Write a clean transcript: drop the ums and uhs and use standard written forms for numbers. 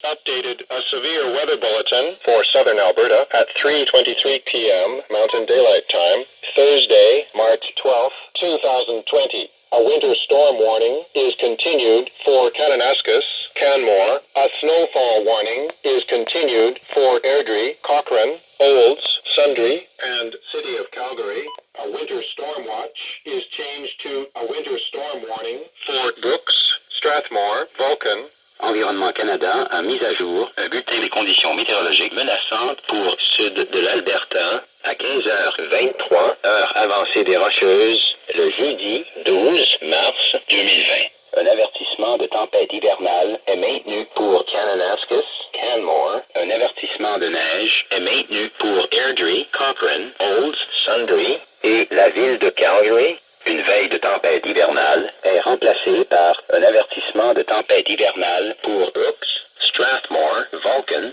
Updated a severe weather bulletin for southern Alberta at 3:23 p.m. Mountain Daylight Time, Thursday, March 12, 2020. A winter storm warning is continued for Kananaskis, Canmore. A snowfall warning is continued for Airdrie, Cochrane, Olds, Sundre, and City of Calgary. A winter storm watch is changed to a winter storm warning for Brooks, Strathmore, Vulcan. Environnement Canada a mis à jour un bulletin des conditions météorologiques menaçantes pour sud de l'Alberta à 15h23, heure avancée des Rocheuses, le jeudi 12 mars 2020. Un avertissement de tempête hivernale est maintenu pour Kananaskis, Canmore. Un avertissement de neige est maintenu pour Airdrie, Cochrane, Olds, Sundre et la ville de Calgary. Une veille de tempête hivernale est remplacée par un avertissement de tempête hivernale pour Brooks, Strathmore, Vulcan,